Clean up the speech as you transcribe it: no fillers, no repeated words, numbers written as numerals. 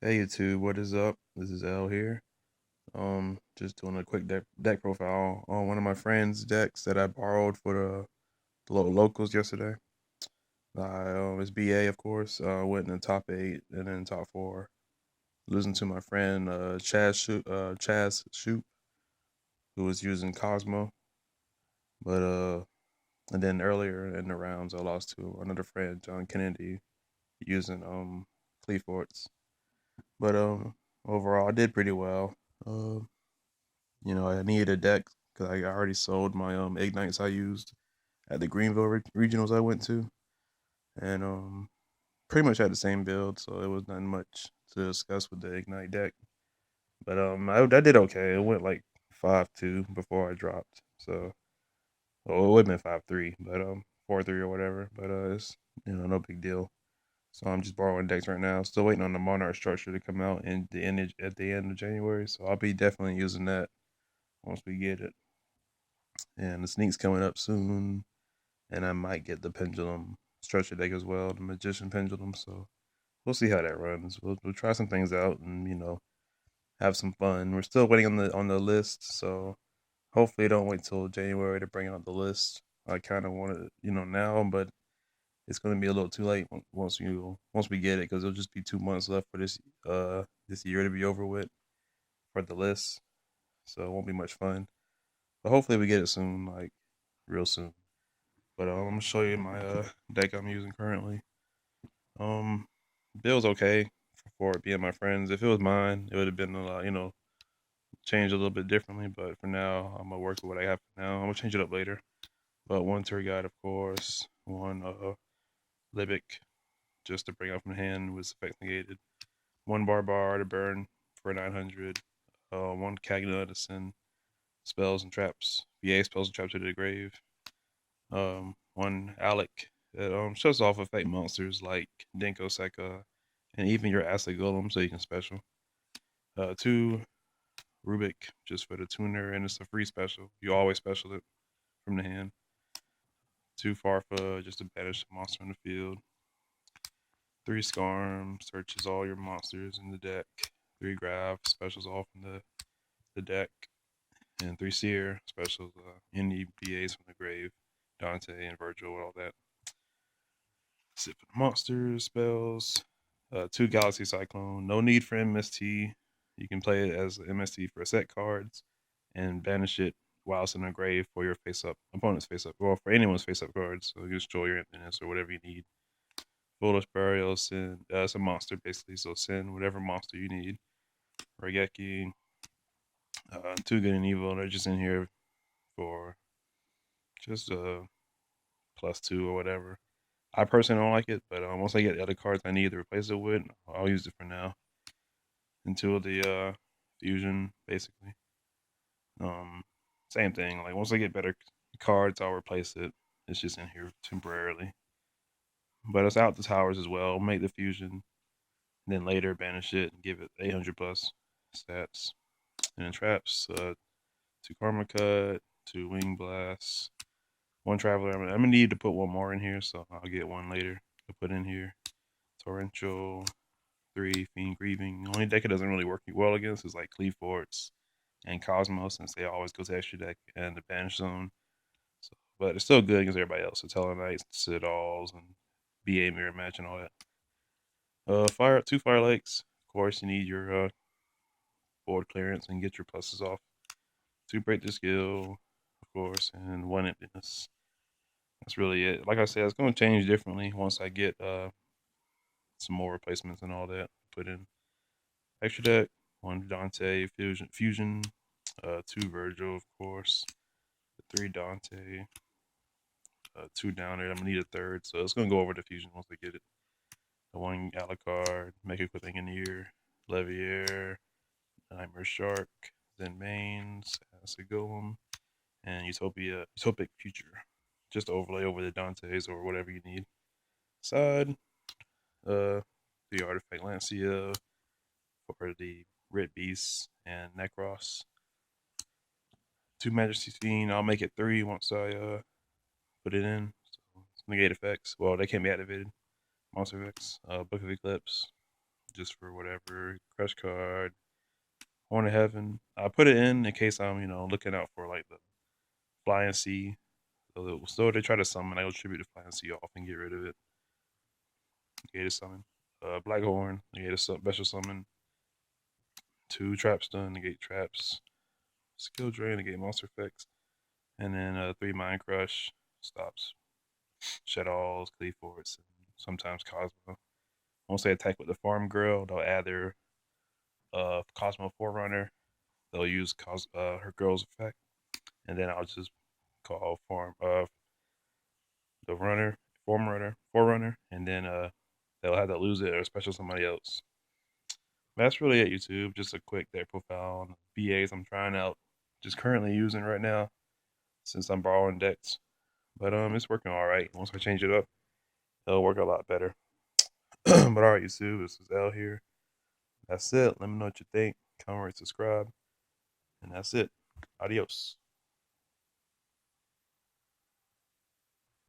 Hey YouTube, what is up? This is L here. Just doing a quick deck profile on one of my friends' decks that I borrowed for the locals yesterday. It's BA, of course. Went in the top eight and then top four, losing to my friend Chaz Shoop, who was using Cosmo. But and then earlier in the rounds, I lost to another friend, John Kennedy, using Cleforts. But overall, I did pretty well. Uh, I needed a deck because I already sold my ignites I used at the Greenville regionals I went to, and pretty much had the same build, so it was nothing much to discuss with the ignite deck. But I did okay. It went like 5-2 before I dropped, so well, it would have been 5-3, but 4-3 or whatever. But it's no big deal. So I'm just borrowing decks right now. Still waiting on the Monarch structure to come out at the end of January. So I'll be definitely using that once we get it. And the sneak's coming up soon, and I might get the pendulum structure deck as well, the magician pendulum. So we'll see how that runs. We'll try some things out and have some fun. We're still waiting on the list, so hopefully don't wait till January to bring out the list. I kind of want it now, but it's going to be a little too late once we get it because it'll just be 2 months left for this year to be over with for the list. So it won't be much fun. But hopefully we get it soon, like real soon. But I'm gonna show you my deck I'm using currently. Um, Bill's okay for it being my friends. If it was mine, it would have been a lot, changed a little bit differently. But for now, I'm gonna work with what I have for now. I'm gonna change it up later. But one tour guide, of course. One Libic, just to bring up from the hand, was effect negated. One Barbar to burn for 900. One Cagna to send spells and traps. VA spells and traps to the grave. One Alec that shuts off effect monsters like Denko Seka and even your Acid Golem so you can special. Two Rubik just for the tuner and it's a free special. You always special it from the hand. Two Farfa just to banish a monster in the field. Three Scarm searches all your monsters in the deck. Three Graph specials all from the deck. And three Seer specials any BAs from the grave. Dante and Virgil and all that. Sit for the monsters, spells. Two Galaxy Cyclone. No need for MST. You can play it as MST for set cards and banish it while it's in the grave for your face up opponent's face up. Well, for anyone's face up cards. So you just draw your emptiness or whatever you need. Foolish Burial, send. It's a monster basically, so send whatever monster you need. Regeki. Too Good and Evil. They're just in here for just +2 or whatever. I personally don't like it, but once I get the other cards I need to replace it with, I'll use it for now until the fusion, basically. Um, Same thing. Like once I get better cards, I'll replace it. It's just in here temporarily, but it's out the towers as well. Make the fusion, and then later banish it and give it 800 plus stats. And then traps, two Karma Cut, two Wing Blast, one Traveler. I'm gonna need to put one more in here, so I'll get one later to put in here. Torrential, three Fiend Grieving. The only deck it doesn't really work well against is like Cleaforts and Cosmos, since they always go to extra deck and the Banish Zone. So, but it's still good against everybody else. So Tellarknights, Citadels, and BA Mirror Match and all that. Two Fire Lakes. Of course, you need your board clearance and get your pluses off. Two Break the Skill, of course, and one Emptiness. That's really it. Like I said, it's going to change differently once I get some more replacements and all that put in. Extra deck, one Dante fusion, two Virgil, of course, three Dante, two down there. I'm gonna need a third, so it's gonna go over the fusion once I get it. The one Alucard, Make a Quick Engineer, Levier, Nightmare Shark, then Mains, Acid Golem, and Utopic Future. Just to overlay over the Dantes or whatever you need. Side, uh, the Artifact Lancia for the Red Beast and Necros. Two Majesty Fiend. I'll make it three once I put it in. So negate effects. Well, they can't be activated. Monster effects. Book of Eclipse. just for whatever crush card, Horn of Heaven. I put it in case I'm looking out for like the Flying Sea. So they try to summon, I will tribute the Flying Sea off and get rid of it. Negate a summon. Blackhorn, negate a special summon. 2 trap stun, negate traps. Skill drain, negate monster effects. And then 3 Mind Crush stops Shadows, Cleave Forts, and sometimes Cosmo. Once they attack with the Farm Girl, they'll add their Cosmo Forerunner. They'll use her girl's effect, and then I'll just call the runner, Forerunner, and then they'll have to lose it or special somebody else. That's really it, YouTube. Just a quick deck profile on BAs I'm trying out, just currently using right now since I'm borrowing decks. But it's working all right. Once I change it up, it'll work a lot better. But all right, YouTube, this is L here. That's it. Let me know what you think. Comment, rate, subscribe, and that's it. Adios.